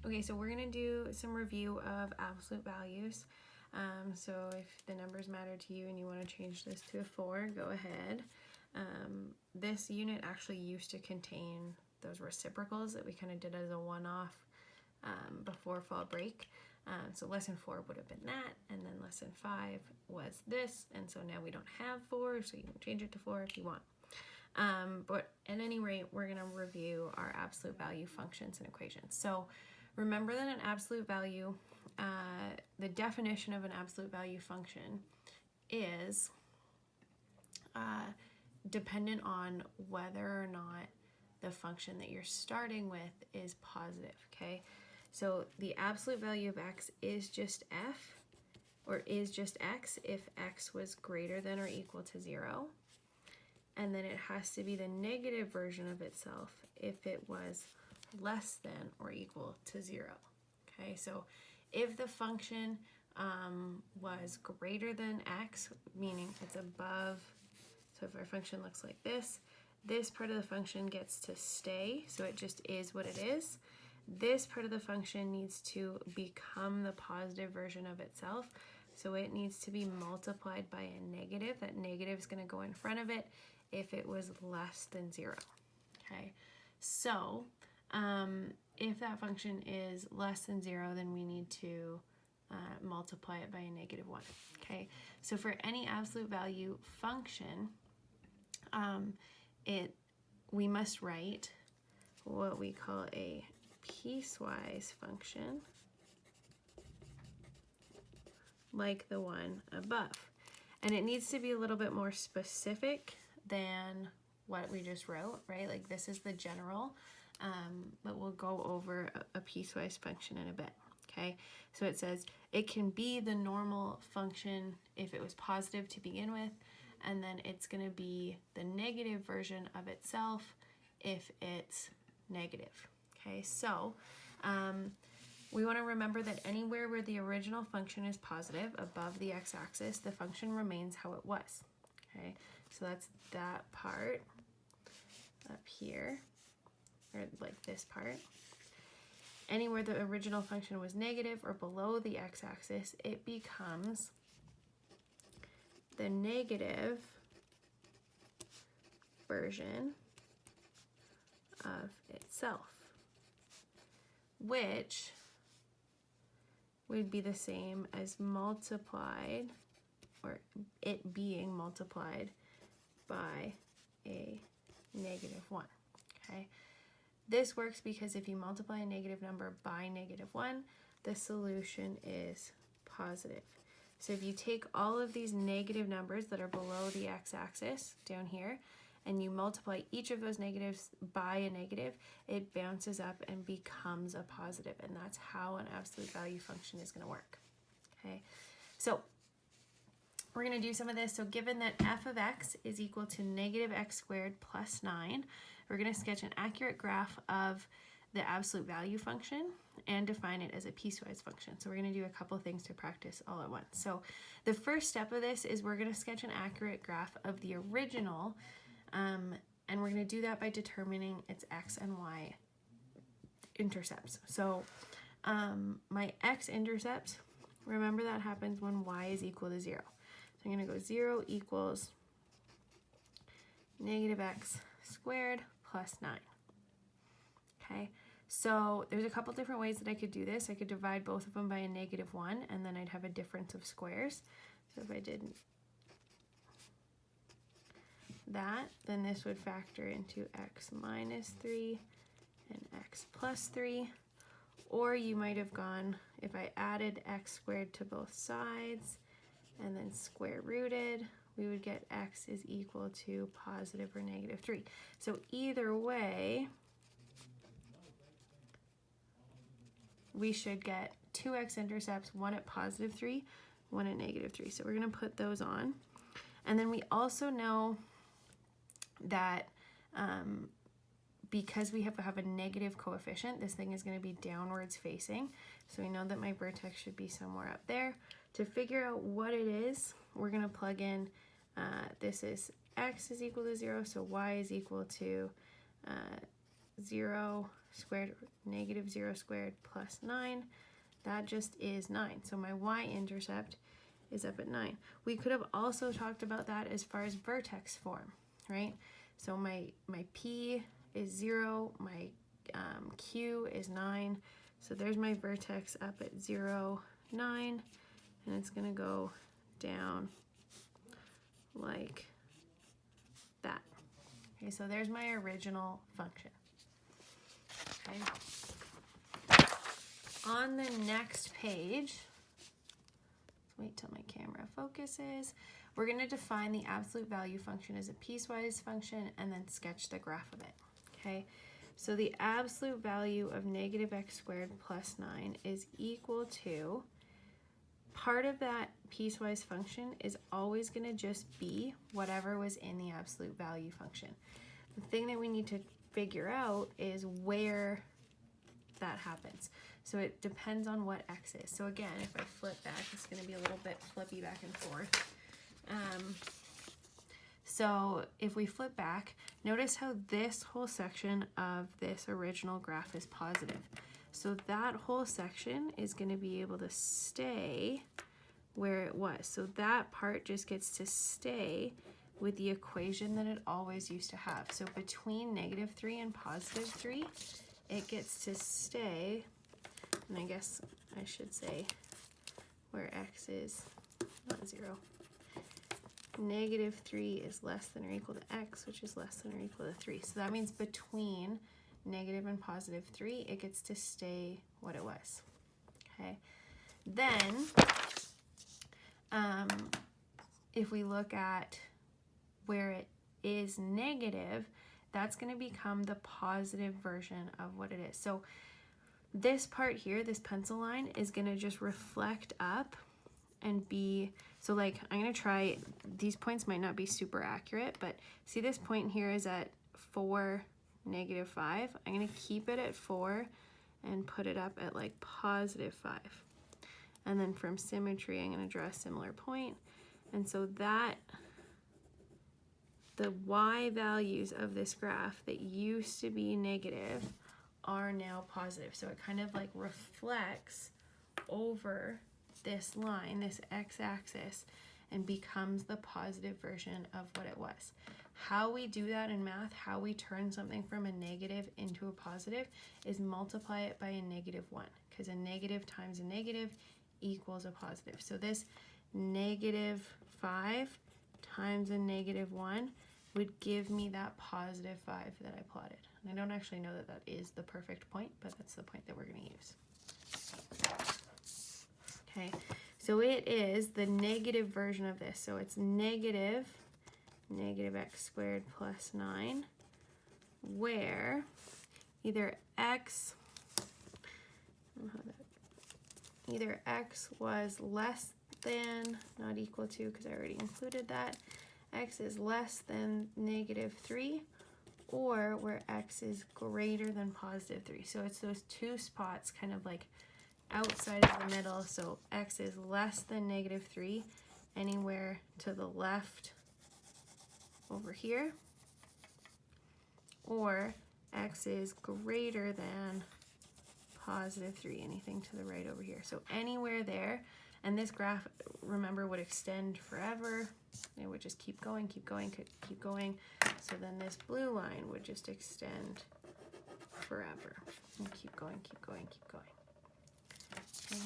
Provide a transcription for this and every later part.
Okay, so we're going to do some review of absolute values. So if the numbers matter to you and you want to change this to a 4, go ahead. This unit actually used to contain those reciprocals that we kind of did as a one-off before fall break. So lesson 4 would have been that, and then lesson 5 was this, and so now we don't have 4, so you can change it to 4 if you want. But at any rate, we're going to review our absolute value functions and equations. So remember that an absolute value, the definition of an absolute value function is dependent on whether or not the function that you're starting with is positive, okay? So the absolute value of x is just f, or is just x if x was greater than or equal to 0. And then it has to be the negative version of itself if it was less than or equal to 0. Okay, so if the function was greater than x, meaning it's above, so if our function looks like this part of the function gets to stay, so it just is what it is. This part of the function needs to become the positive version of itself, so it needs to be multiplied by a negative. That negative is going to go in front of it if it was less than 0. Okay, so if that function is less than 0, then we need to multiply it by a negative 1. Okay, so for any absolute value function, we must write what we call a piecewise function, like the one above. And it needs to be a little bit more specific than what we just wrote, right? Like this is the general, but we'll go over a piecewise function in a bit, okay? So it says it can be the normal function if it was positive to begin with, and then it's going to be the negative version of itself if it's negative, okay? So we want to remember that anywhere where the original function is positive above the x-axis, the function remains how it was, okay? So that's that part up here, or like this part. Anywhere the original function was negative or below the x-axis, it becomes the negative version of itself, which would be the same as multiplied, or it being multiplied by a negative 1, okay? This works because if you multiply a negative number by negative 1, the solution is positive. So if you take all of these negative numbers that are below the x-axis down here, and you multiply each of those negatives by a negative, it bounces up and becomes a positive, and that's how an absolute value function is going to work, okay? So we're going to do some of this. So given that f of x is equal to negative x squared plus 9, we're going to sketch an accurate graph of the absolute value function and define it as a piecewise function. So we're going to do a couple things to practice all at once. So the first step of this is we're going to sketch an accurate graph of the original, and we're going to do that by determining its x and y intercepts. So my x-intercept, remember that happens when y is equal to 0. So I'm going to go 0 equals negative x squared plus 9. Okay, so there's a couple different ways that I could do this. I could divide both of them by a negative 1, and then I'd have a difference of squares. So if I did that, then this would factor into x minus 3 and x plus 3. Or you might have gone, if I added x squared to both sides and then square rooted, we would get x is equal to positive or negative 3. So either way, we should get two x-intercepts, one at positive 3, one at negative 3. So we're going to put those on. And then we also know that because we have a negative coefficient, this thing is going to be downwards facing. So we know that my vertex should be somewhere up there. To figure out what it is, we're going to plug in, this is x is equal to 0, so y is equal to 0 squared, negative 0 squared plus 9. That just is 9. So my y-intercept is up at 9. We could have also talked about that as far as vertex form, right? So my P is 0, my Q is 9. So there's my vertex up at 0, 9, and it's going to go down like that. Okay, so there's my original function. Okay. On the next page, wait till my camera focuses, we're going to define the absolute value function as a piecewise function and then sketch the graph of it. Okay, so the absolute value of negative x squared plus 9 is equal to, part of that piecewise function is always going to just be whatever was in the absolute value function. The thing that we need to figure out is where that happens. So it depends on what x is. So again, if I flip back, it's going to be a little bit flippy back and forth. So if we flip back, notice how this whole section of this original graph is positive. So that whole section is going to be able to stay where it was. So that part just gets to stay with the equation that it always used to have. So between negative 3 and positive 3, it gets to stay, and I guess I should say where x is not 0. Negative 3 is less than or equal to x, which is less than or equal to 3. So that means between negative and positive 3, it gets to stay what it was. Okay. Then, if we look at where it is negative, that's going to become the positive version of what it is. So this part here, this pencil line, is going to just reflect up and be, so like I'm going to try, these points might not be super accurate, but see this point here is at 4, negative 5. I'm going to keep it at 4 and put it up at like positive 5. And then from symmetry, I'm going to draw a similar point. And so that, the y values of this graph that used to be negative are now positive. So it kind of like reflects over this line, this x-axis, and becomes the positive version of what it was. How we do that in math, how we turn something from a negative into a positive, is multiply it by a negative 1, because a negative times a negative equals a positive. So this negative 5 times a negative 1 would give me that positive 5 that I plotted. And I don't actually know that that is the perfect point, but that's the point that we're going to use. Okay, so it is the negative version of this. So it's negative x squared plus 9, where either x was less than, not equal to, because I already included that, x is less than negative 3, or where x is greater than positive 3. So it's those two spots kind of like outside of the middle. So x is less than negative 3 anywhere to the left over here, or x is greater than positive 3, anything to the right over here. So anywhere there, and this graph, remember, would extend forever. It would just keep going, keep going, keep going. So then this blue line would just extend forever. And keep going, keep going, keep going. Okay.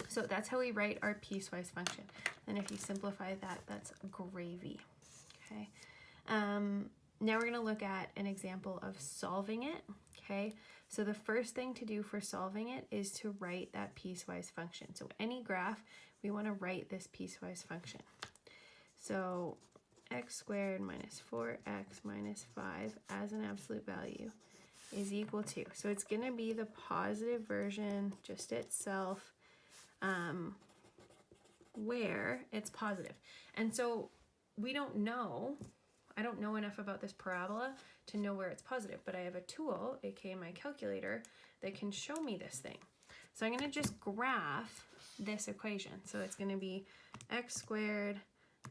So that's how we write our piecewise function. And if you simplify that, that's gravy. Okay. Now we're going to look at an example of solving it. Okay. So the first thing to do for solving it is to write that piecewise function. So any graph, we want to write this piecewise function. So x squared minus 4x minus 5 as an absolute value is equal to, so it's going to be the positive version just itself, where it's positive. And so we don't know, I don't know enough about this parabola to know where it's positive, but I have a tool, aka my calculator, that can show me this thing. So I'm going to just graph this equation. So it's going to be x squared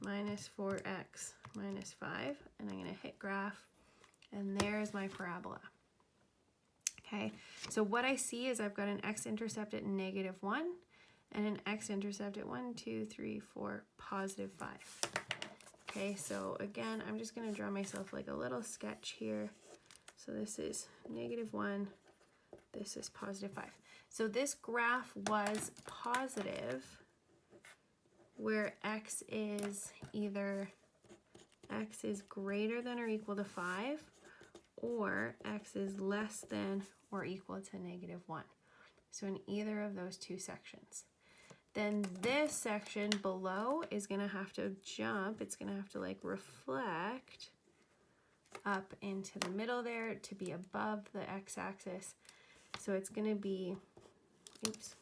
minus 4x minus 5, and I'm going to hit graph, and there's my parabola. Okay, so what I see is I've got an x-intercept at -1 and an x-intercept at 1, 2, 3, 4, +5. Okay, so again, I'm just going to draw myself like a little sketch here. So this is -1, this is +5. So this graph was positive where x is either x is greater than or equal to 5 or x is less than or equal to -1. So in either of those two sections. Then this section below is going to have to jump. It's going to have to like reflect up into the middle there to be above the x-axis. So it's going to be, oops,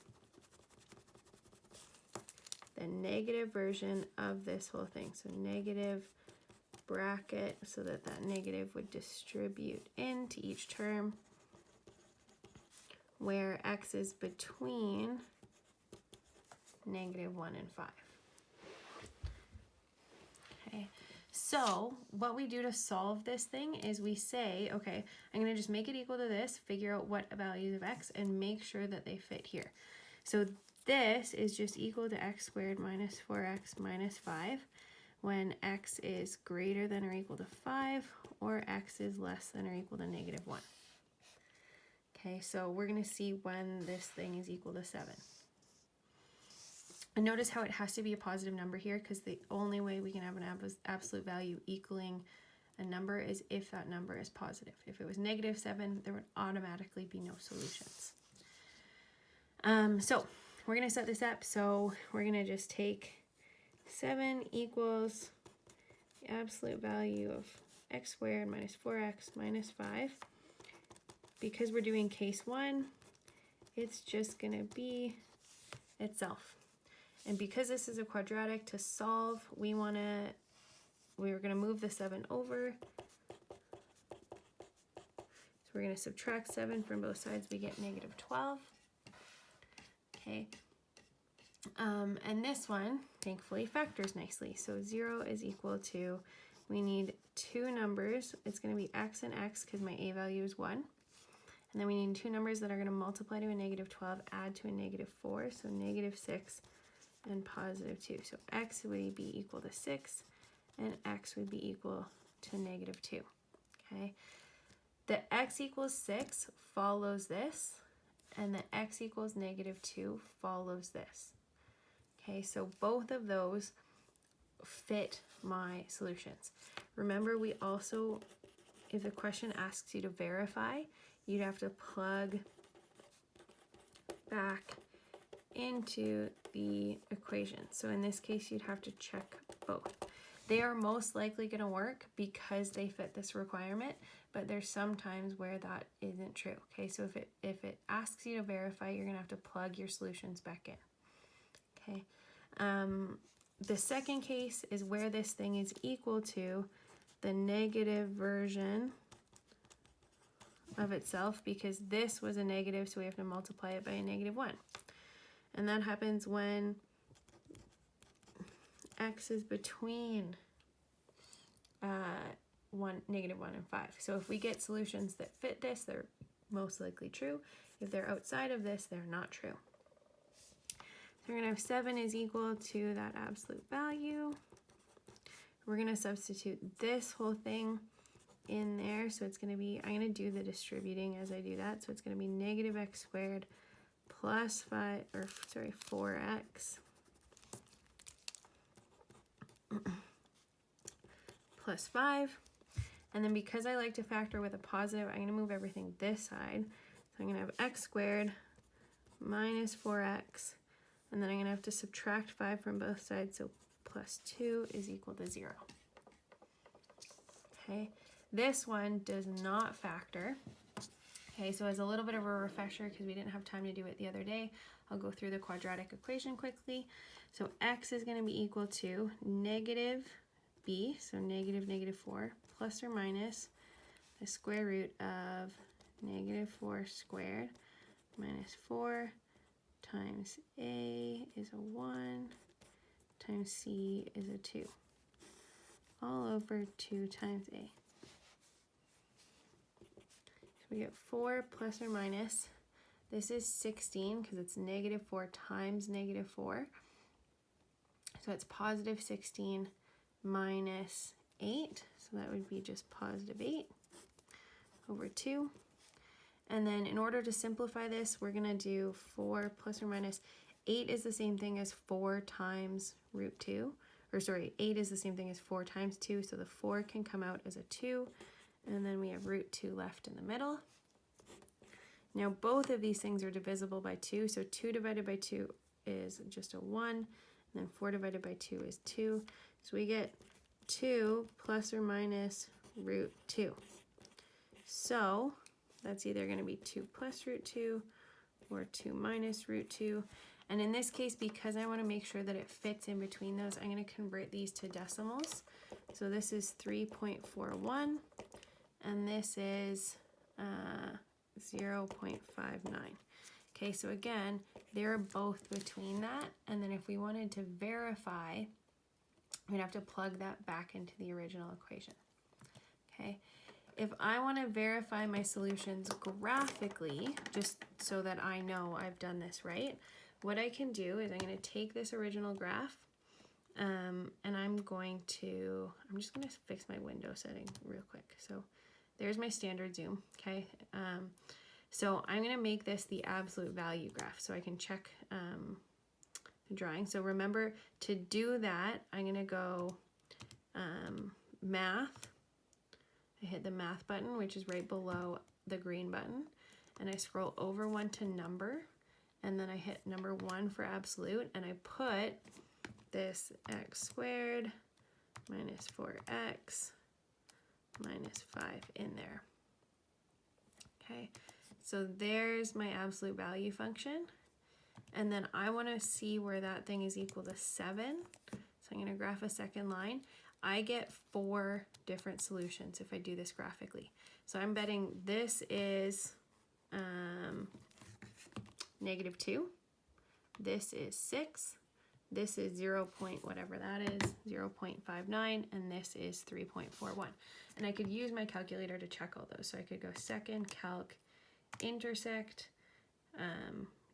the negative version of this whole thing. So negative bracket so that that negative would distribute into each term where x is between -1 and 5. Okay, so what we do to solve this thing is we say, okay, I'm going to just make it equal to this, figure out what values of x, and make sure that they fit here. So this is just equal to x squared minus 4x minus 5 when x is greater than or equal to 5 or x is less than or equal to -1. Okay, so we're going to see when this thing is equal to 7. And notice how it has to be a positive number here because the only way we can have an absolute value equaling a number is if that number is positive. If it was -7, there would automatically be no solutions. So we're going to set this up. So we're going to just take 7 equals the absolute value of x squared minus 4x minus 5. Because we're doing case 1, it's just going to be itself. And because this is a quadratic, to solve, we're going to move the 7 over. So we're going to subtract 7 from both sides. We get -12. Okay. And this one, thankfully, factors nicely. So 0 is equal to, we need two numbers. It's going to be x and x because my a value is 1. And then we need two numbers that are going to multiply to a -12, add to a -4, so -6 and +2. So x would be equal to 6 and x would be equal to -2. Okay. The x equals 6 follows this, and the x equals -2 follows this. Okay, so both of those fit my solutions. Remember, we also, if the question asks you to verify, you'd have to plug back into the equation. So in this case, you'd have to check both. They are most likely going to work because they fit this requirement, but there's some times where that isn't true. Okay, so if it asks you to verify, you're going to have to plug your solutions back in. Okay. The second case is where this thing is equal to the negative version of itself because this was a negative, so we have to multiply it by a -1. And that happens when x is between -1 and 5. So if we get solutions that fit this, they're most likely true. If they're outside of this, they're not true. So we're going to have 7 is equal to that absolute value. We're going to substitute this whole thing in there. So it's going to be, I'm going to do the distributing as I do that. So it's going to be -x squared plus 4x plus 5. And then because I like to factor with a positive, I'm going to move everything this side. So I'm going to have x squared minus 4x. And then I'm going to have to subtract 5 from both sides. So plus 2 is equal to 0. Okay. This one does not factor. Okay, so as a little bit of a refresher, because we didn't have time to do it the other day, I'll go through the quadratic equation quickly. So x is going to be equal to -b, so -4, plus or minus the square root of -4 squared minus 4 times a is a 1 times c is a 2, all over 2 times a. we get 4 plus or minus, this is 16 because it's negative 4 times negative 4. So it's positive 16 minus 8. So that would be just positive 8 over 2. And then in order to simplify this, we're going to do 4 plus or minus 8 is the same thing as 4 times root 2. Or sorry, 8 is the same thing as 4 times 2. So the 4 can come out as a 2. And then we have root 2 left in the middle. Now both of these things are divisible by 2. So 2 divided by 2 is just a 1. And then 4 divided by 2 is 2. So we get 2 plus or minus root 2. So that's either going to be 2 plus root 2 or 2 minus root 2. And in this case, because I want to make sure that it fits in between those, I'm going to convert these to decimals. So this is 3.41 and this is 0.59. Okay, so again, they're both between that. And then if we wanted to verify, we'd have to plug that back into the original equation. Okay, if I want to verify my solutions graphically, just so that I know I've done this right, what I can do is I'm going to take this original graph and I'm just going to fix my window setting real quick. So there's my standard zoom, okay? So I'm going to make this the absolute value graph so I can check the drawing. So remember to do that, I'm going to go math. I hit the math button, which is right below the green button, and I scroll over one to number, and then I hit number 1 for absolute, and I put this x squared minus 4x minus 5 in there. Okay, so there's my absolute value function, and then I want to see where that thing is equal to 7, so I'm going to graph a second line. I get 4 different solutions if I do this graphically. So I'm betting this is negative 2, this is 6, this is 0. Whatever that is, 0.59, and this is 3.41. And I could use my calculator to check all those. So I could go second calc intersect,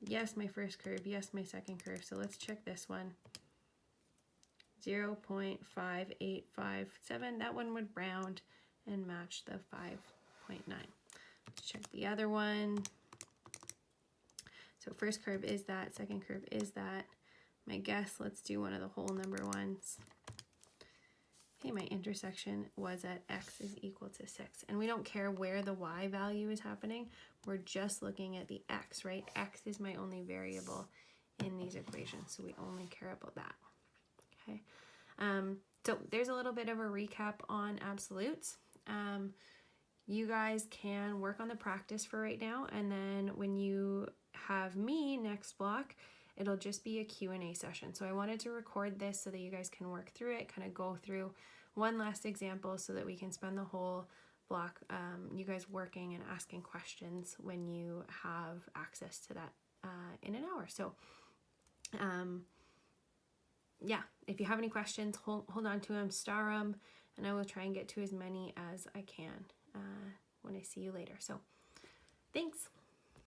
yes my first curve, yes my second curve. So let's check this one. 0.5857, that one would round and match the 5.9. Let's check the other one. So first curve is that, second curve is that. My guess, let's do one of the whole number ones. Okay, my intersection was at x is equal to 6. And we don't care where the y value is happening. We're just looking at the x, right? X is my only variable in these equations, so we only care about that. Okay, so there's a little bit of a recap on absolutes. You guys can work on the practice for right now, and then when you have me next block, it'll just be a Q&A session. So I wanted to record this so that you guys can work through it, kind of go through one last example so that we can spend the whole block you guys working and asking questions when you have access to that in an hour. So yeah, if you have any questions, hold on to them, star them, and I will try and get to as many as I can when I see you later. So thanks.